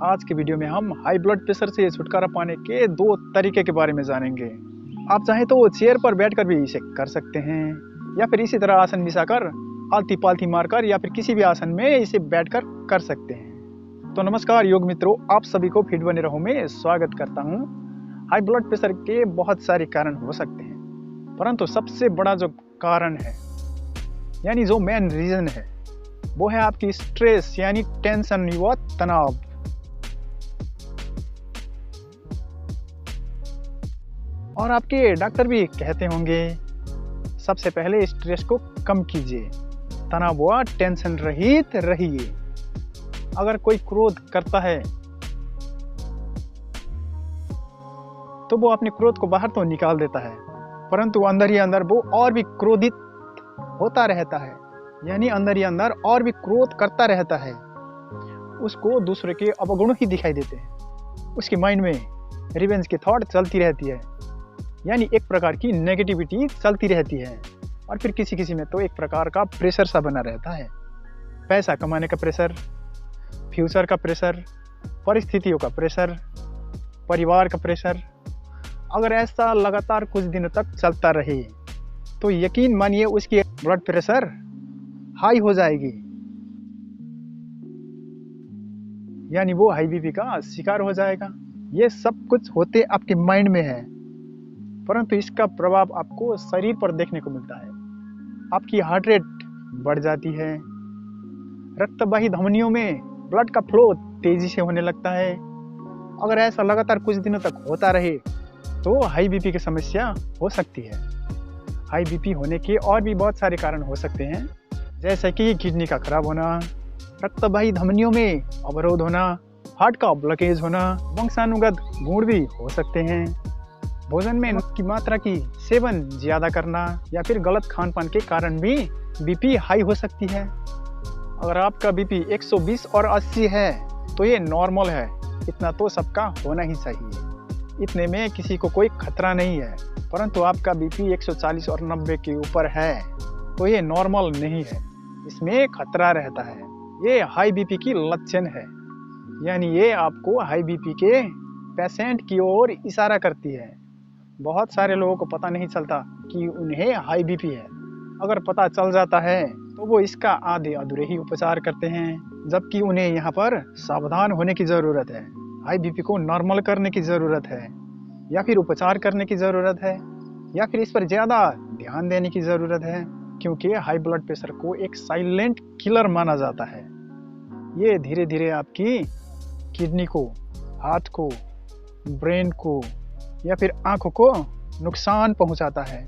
आज के वीडियो में हम हाई ब्लड प्रेशर से छुटकारा पाने के 2 तरीके के बारे में जानेंगे। आप चाहें तो चेयर पर बैठकर भी इसे कर सकते हैं या फिर इसी तरह आसन बिछाकर आलती पालती मारकर या फिर किसी भी आसन में इसे बैठकर कर सकते हैं। तो नमस्कार योग मित्रों, आप सभी को फिट बने रहो में स्वागत करता हूँ। हाई ब्लड प्रेशर के बहुत सारे कारण हो सकते हैं, परंतु सबसे बड़ा जो कारण है यानी जो मेन रीजन है वो है आपकी स्ट्रेस यानी टेंशन व तनाव। और आपके डॉक्टर भी कहते होंगे सबसे पहले स्ट्रेस को कम कीजिए, तनाव व टेंशन रहित रहिए। अगर कोई क्रोध करता है तो वो अपने क्रोध को बाहर तो निकाल देता है, परंतु अंदर ही अंदर वो और भी क्रोधित होता रहता है, यानी अंदर ही अंदर और भी क्रोध करता रहता है। उसको दूसरे के अवगुण ही दिखाई देते हैं, उसकी माइंड में रिवेंज की थॉट चलती रहती है, यानी एक प्रकार की नेगेटिविटी चलती रहती है। और फिर किसी किसी में तो एक प्रकार का प्रेशर सा बना रहता है, पैसा कमाने का प्रेशर, फ्यूचर का प्रेशर, परिस्थितियों का प्रेशर, परिवार का प्रेशर। अगर ऐसा लगातार कुछ दिनों तक चलता रहे तो यकीन मानिए उसकी ब्लड प्रेशर हाई हो जाएगी, यानी वो हाई बीपी का शिकार हो जाएगा। ये सब कुछ होते आपके माइंड में है, परंतु इसका प्रभाव आपको शरीर पर देखने को मिलता है। आपकी हार्ट रेट बढ़ जाती है, रक्तवाही धमनियों में ब्लड का फ्लो तेजी से होने लगता है। अगर ऐसा लगातार कुछ दिनों तक होता रहे तो हाई बीपी की समस्या हो सकती है। हाई बीपी होने के और भी बहुत सारे कारण हो सकते हैं, जैसे कि किडनी का खराब होना, रक्तवाही धमनियों में अवरोध होना, हार्ट का ब्लॉकेज होना, वंशानुगत गुण भी हो सकते हैं। भोजन में नमक की मात्रा की सेवन ज्यादा करना या फिर गलत खान पान के कारण भी बीपी हाई हो सकती है। अगर आपका बीपी 120 और 80 है तो ये नॉर्मल है, इतना तो सबका होना ही चाहिए, इतने में किसी को कोई खतरा नहीं है। परंतु आपका बीपी 140 और 90 के ऊपर है तो ये नॉर्मल नहीं है, इसमें खतरा रहता है। ये हाई बीपी की लक्षण है, यानी ये आपको हाई बीपी के पेशेंट की ओर इशारा करती है। बहुत सारे लोगों को पता नहीं चलता कि उन्हें हाई बीपी है। अगर पता चल जाता है तो वो इसका आधे अधूरे ही उपचार करते हैं, जबकि उन्हें यहाँ पर सावधान होने की ज़रूरत है। हाई बीपी को नॉर्मल करने की ज़रूरत है, या फिर उपचार करने की ज़रूरत है, या फिर इस पर ज़्यादा ध्यान देने की ज़रूरत है, क्योंकि हाई ब्लड प्रेशर को एक साइलेंट किलर माना जाता है। ये धीरे धीरे आपकी किडनी को, हार्ट को, ब्रेन को या फिर आँखों को नुकसान पहुंचाता है,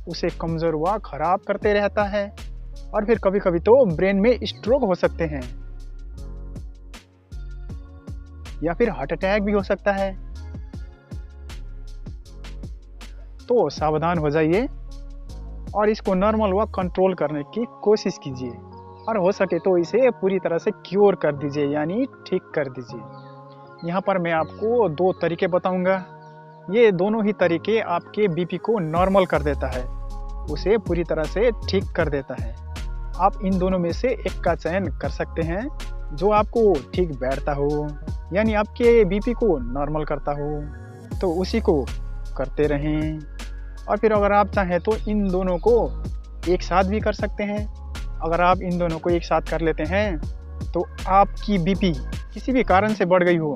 उसे कमज़ोर व खराब करते रहता है। और फिर कभी कभी तो ब्रेन में स्ट्रोक हो सकते हैं या फिर हार्ट अटैक भी हो सकता है। तो सावधान हो जाइए और इसको नॉर्मल व कंट्रोल करने की कोशिश कीजिए, और हो सके तो इसे पूरी तरह से क्योर कर दीजिए, यानी ठीक कर दीजिए। यहाँ पर मैं आपको 2 तरीके बताऊंगा। ये दोनों ही तरीके आपके बीपी को नॉर्मल कर देता है, उसे पूरी तरह से ठीक कर देता है। आप इन दोनों में से एक का चयन कर सकते हैं जो आपको ठीक बैठता हो, यानी आपके बीपी को नॉर्मल करता हो, तो उसी को करते रहें। और फिर अगर आप चाहें तो इन दोनों को एक साथ भी कर सकते हैं। अगर आप इन दोनों को एक साथ कर लेते हैं तो आपकी बीपी किसी भी कारण से बढ़ गई हो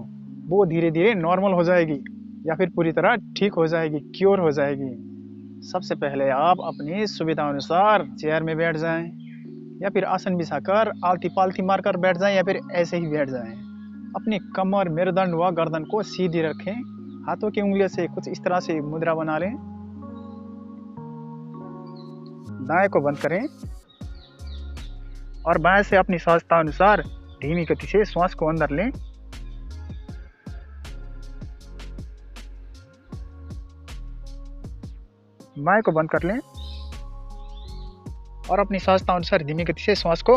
वो धीरे धीरे नॉर्मल हो जाएगी या फिर पूरी तरह ठीक हो जाएगी, क्योर हो जाएगी। सबसे पहले आप अपनी सुविधा अनुसार चेयर में बैठ जाएं, या फिर आसन बिछाकर आलती पालती मारकर बैठ जाएं, या फिर ऐसे ही बैठ जाएं। अपनी कमर, मेरुदंड व गर्दन को सीधी रखें, हाथों की उंगलियों से कुछ इस तरह से मुद्रा बना लें। दाएं को बंद करें और बाएं से अपनी सहजता अनुसार धीमी गति से श्वास को अंदर लें। बाएं को बंद कर लें और अपनी सहजता अनुसार धीमी गति से श्वास को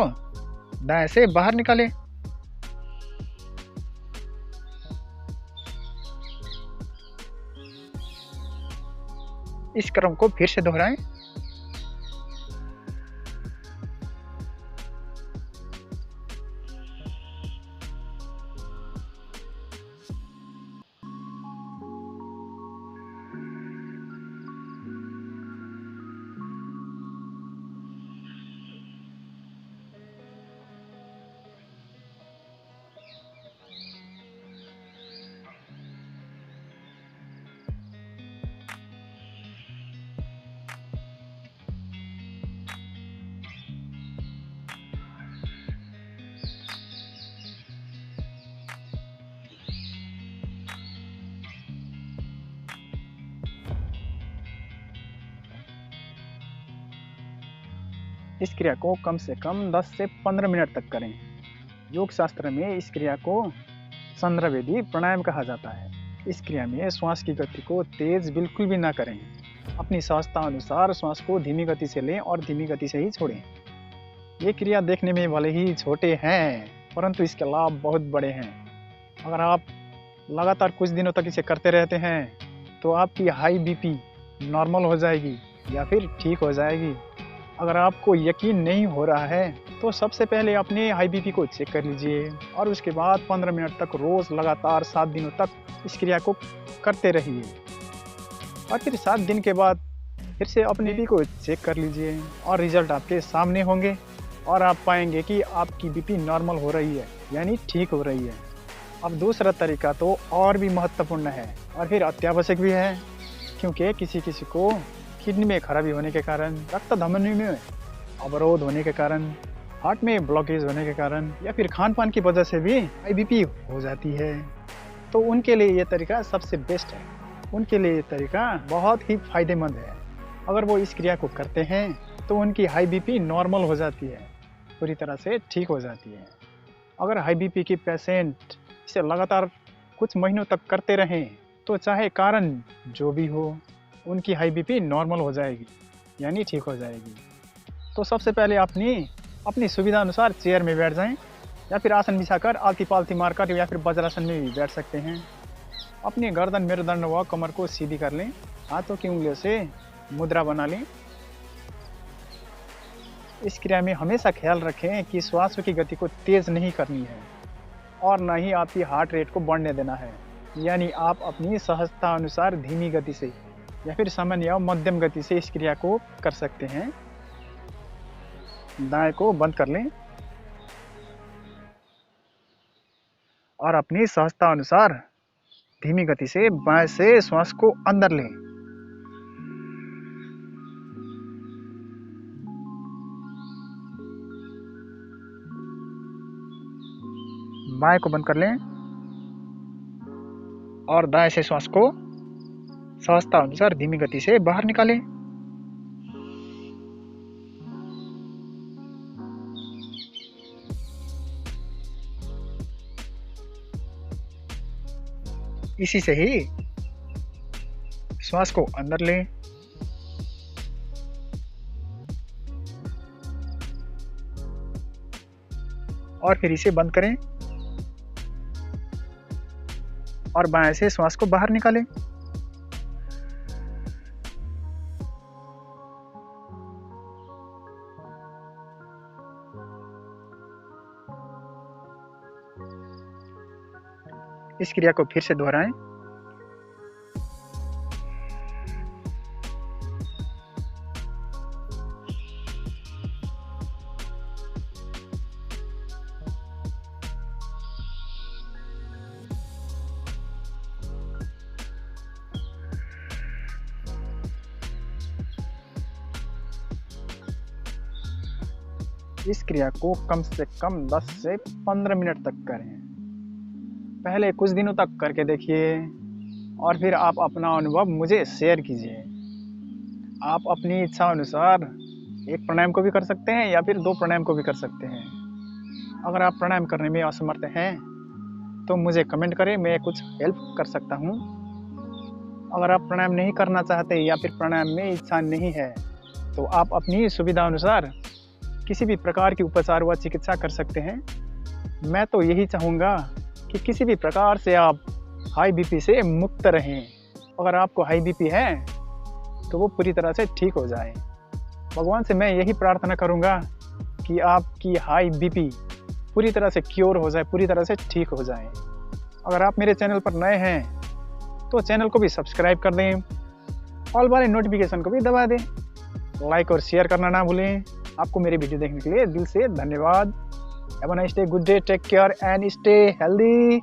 दाएं से बाहर निकालें। इस क्रम को फिर से दोहराएं। इस क्रिया को कम से कम 10 से 15 मिनट तक करें। योग शास्त्र में इस क्रिया को संध्रवेदी प्राणायाम कहा जाता है। इस क्रिया में श्वास की गति को तेज बिल्कुल भी ना करें। अपनी सहजता अनुसार श्वास को धीमी गति से लें और धीमी गति से ही छोड़ें। ये क्रिया देखने में भले ही छोटे हैं, परंतु इसके लाभ बहुत बड़े हैं। अगर आप लगातार कुछ दिनों तक इसे करते रहते हैं तो आपकी हाई बीपी नॉर्मल हो जाएगी या फिर ठीक हो जाएगी। अगर आपको यकीन नहीं हो रहा है तो सबसे पहले अपने हाई बीपी को चेक कर लीजिए और उसके बाद 15 मिनट तक रोज़ लगातार 7 दिनों तक इस क्रिया को करते रहिए। और फिर 7 दिन के बाद फिर से अपने बीपी को चेक कर लीजिए और रिजल्ट आपके सामने होंगे और आप पाएंगे कि आपकी बीपी नॉर्मल हो रही है, यानी ठीक हो रही है। अब दूसरा तरीका तो और भी महत्वपूर्ण है और फिर अत्यावश्यक भी है, क्योंकि किसी किसी को किडनी में खराबी होने के कारण, रक्त धमनी में अवरोध होने के कारण, हार्ट में ब्लॉकेज होने के कारण या फिर खान पान की वजह से भी हाई बीपी हो जाती है। तो उनके लिए ये तरीका सबसे बेस्ट है, उनके लिए ये तरीका बहुत ही फायदेमंद है। अगर वो इस क्रिया को करते हैं तो उनकी हाई बीपी नॉर्मल हो जाती है, पूरी तरह से ठीक हो जाती है। अगर हाई बीपी की पेशेंट इसे लगातार कुछ महीनों तक करते रहें तो चाहे कारण जो भी हो, उनकी हाई बीपी नॉर्मल हो जाएगी, यानी ठीक हो जाएगी। तो सबसे पहले अपनी सुविधा अनुसार चेयर में बैठ जाएं या फिर आसन बिछाकर आलती पालती मारकर या फिर वज्रासन में भी बैठ सकते हैं। अपनी गर्दन मेरुदंड व कमर को सीधी कर लें, हाथों की उंगलियों से मुद्रा बना लें। इस क्रिया में हमेशा ख्याल रखें कि श्वास की गति को तेज नहीं करनी है और न ही आपकी हार्ट रेट को बढ़ने देना है, यानी आप अपनी सहजता अनुसार धीमी गति से या फिर सामान्य या मध्यम गति से इस क्रिया को कर सकते हैं। दाएं को बंद कर लें और अपनी सहजता अनुसार धीमी गति से बाएं से श्वास को अंदर लें। बाएं को बंद कर लें और दाएं से श्वास को सहजता अनुसार धीमी गति से बाहर निकालें। इसी से ही श्वास को अंदर लें और फिर इसे बंद करें और बाएं से श्वास को बाहर निकालें। इस क्रिया को फिर से दोहराएं। इस क्रिया को कम से कम 10 से 15 मिनट तक करें। पहले कुछ दिनों तक करके देखिए और फिर आप अपना अनुभव मुझे शेयर कीजिए। आप अपनी इच्छा अनुसार एक प्राणायाम को भी कर सकते हैं या फिर 2 प्राणायाम को भी कर सकते हैं। अगर आप प्राणायाम करने में असमर्थ हैं तो मुझे कमेंट करें, मैं कुछ हेल्प कर सकता हूँ। अगर आप प्राणायाम नहीं करना चाहते या फिर प्राणायाम में इच्छा नहीं है तो आप अपनी सुविधा अनुसार किसी भी प्रकार की उपचार व चिकित्सा कर सकते हैं। मैं तो यही चाहूँगा कि किसी भी प्रकार से आप हाई बीपी से मुक्त रहें। अगर आपको हाई बीपी है तो वो पूरी तरह से ठीक हो जाए। भगवान से मैं यही प्रार्थना करूंगा कि आपकी हाई बीपी पूरी तरह से क्योर हो जाए, पूरी तरह से ठीक हो जाए। अगर आप मेरे चैनल पर नए हैं तो चैनल को भी सब्सक्राइब कर दें, ऑल वाले नोटिफिकेशन को भी दबा दें, लाइक और शेयर करना ना भूलें। आपको मेरी वीडियो देखने के लिए दिल से धन्यवाद। Have a nice day, good day, take care and stay healthy.